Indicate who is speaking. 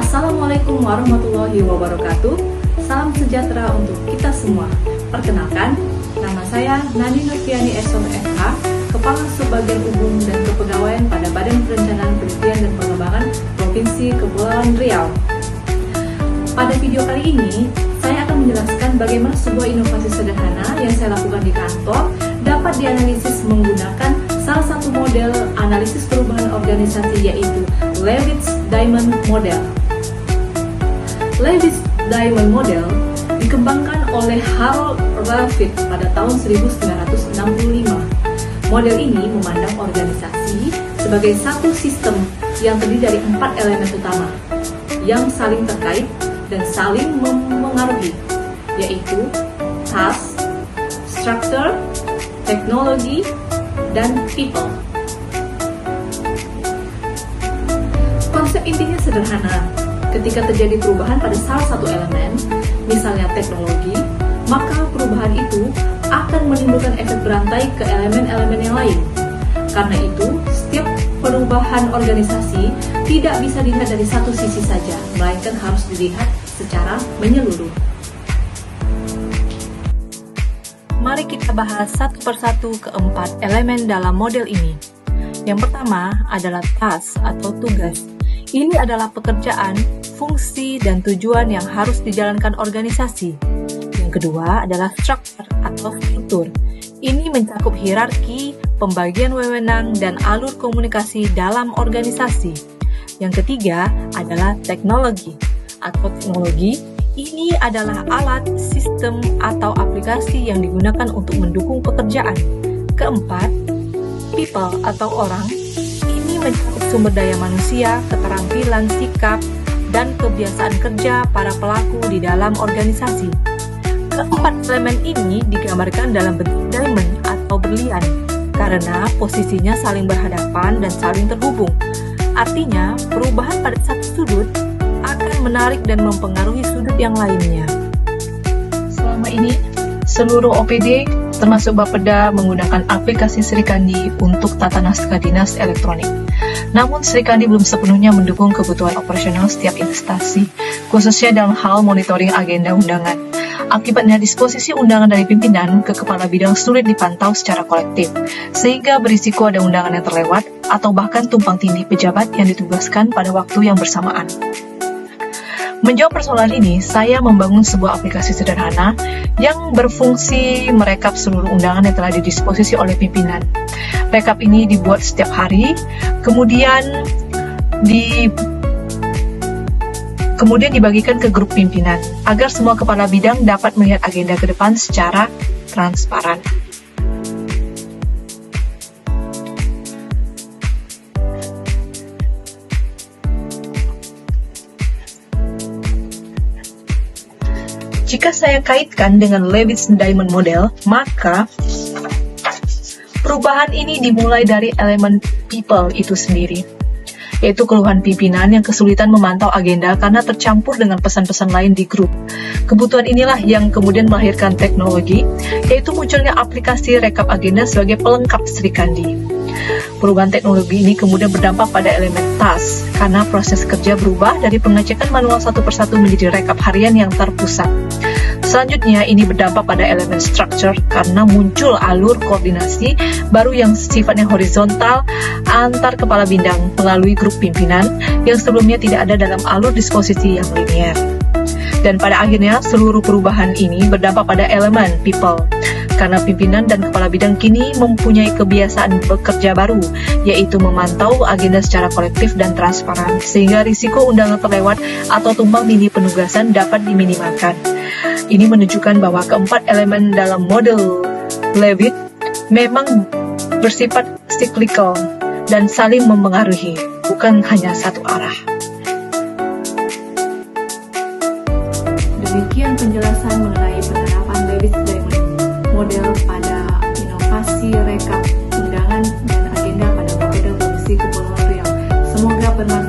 Speaker 1: Assalamualaikum warahmatullahi wabarakatuh. Salam sejahtera untuk kita semua. Perkenalkan, nama saya Nani Nurfiani SMFH, Kepala Subbagian Umum dan Kepegawaian pada Badan Perencanaan Penelitian dan Pengembangan Provinsi Kepulauan Riau. Pada video kali ini, saya akan menjelaskan bagaimana sebuah inovasi sederhana yang saya lakukan di kantor dapat dianalisis menggunakan salah satu model analisis perubahan organisasi, yaitu Levitz Diamond Model. Levitz Diamond Model dikembangkan oleh Harold Levitz pada tahun 1965. Model ini memandang organisasi sebagai satu sistem yang terdiri dari 4 elemen utama yang saling terkait dan saling mempengaruhi, yaitu task, structure, teknologi, dan people. Konsep intinya sederhana. Ketika terjadi perubahan pada salah satu elemen, misalnya teknologi, maka perubahan itu akan menimbulkan efek berantai ke elemen-elemen yang lain. Karena itu, setiap perubahan organisasi tidak bisa dilihat dari satu sisi saja, melainkan harus dilihat secara menyeluruh. Mari kita bahas satu persatu keempat elemen dalam model ini. Yang pertama adalah task atau tugas. Ini adalah pekerjaan, fungsi, dan tujuan yang harus dijalankan organisasi. Yang kedua adalah structure atau struktur. Ini mencakup hierarki, pembagian wewenang, dan alur komunikasi dalam organisasi. Yang ketiga adalah teknologi atau teknologi. Ini adalah alat, sistem, atau aplikasi yang digunakan untuk mendukung pekerjaan. Keempat, people atau orang. Ini mencakup sumber daya manusia, keterampilan, sikap, dan kebiasaan kerja para pelaku di dalam organisasi. Keempat elemen ini digambarkan dalam bentuk diamond atau berlian, karena posisinya saling berhadapan dan saling terhubung. Artinya, perubahan pada satu sudut akan menarik dan mempengaruhi sudut yang lainnya.
Speaker 2: Selama ini, seluruh OPD termasuk Bapeda menggunakan aplikasi Srikandi untuk tata naskah dinas elektronik. Namun Srikandi belum sepenuhnya mendukung kebutuhan operasional setiap instansi, khususnya dalam hal monitoring agenda undangan. Akibatnya disposisi undangan dari pimpinan ke kepala bidang sulit dipantau secara kolektif, sehingga berisiko ada undangan yang terlewat atau bahkan tumpang tindih pejabat yang ditugaskan pada waktu yang bersamaan. Menjawab persoalan ini, saya membangun sebuah aplikasi sederhana yang berfungsi merekap seluruh undangan yang telah didisposisi oleh pimpinan. Rekap ini dibuat setiap hari, kemudian dibagikan ke grup pimpinan, agar semua kepala bidang dapat melihat agenda ke depan secara transparan. Jika saya kaitkan dengan Levitz Diamond Model, maka perubahan ini dimulai dari elemen people itu sendiri, yaitu keluhan pimpinan yang kesulitan memantau agenda karena tercampur dengan pesan-pesan lain di grup. Kebutuhan inilah yang kemudian melahirkan teknologi, yaitu munculnya aplikasi rekap agenda sebagai pelengkap Srikandi. Perubahan teknologi ini kemudian berdampak pada elemen task, karena proses kerja berubah dari pengecekan manual satu persatu menjadi rekap harian yang terpusat. Selanjutnya, ini berdampak pada elemen structure, karena muncul alur koordinasi baru yang sifatnya horizontal antar kepala bidang melalui grup pimpinan yang sebelumnya tidak ada dalam alur disposisi yang linear. Dan pada akhirnya, seluruh perubahan ini berdampak pada elemen people, karena pimpinan dan kepala bidang kini mempunyai kebiasaan bekerja baru, yaitu memantau agenda secara kolektif dan transparan, sehingga risiko undangan terlewat atau tumpang tindih penugasan dapat diminimalkan. Ini menunjukkan bahwa keempat elemen dalam model Levitz memang bersifat cyclical dan saling mempengaruhi, bukan hanya satu arah.
Speaker 1: Demikian penjelasan mengenai penerapan Levitz Diamond Model pada inovasi rekap undangan dan agenda pada Bapeda Provinsi Kepulauan Riau. Semoga bermanfaat.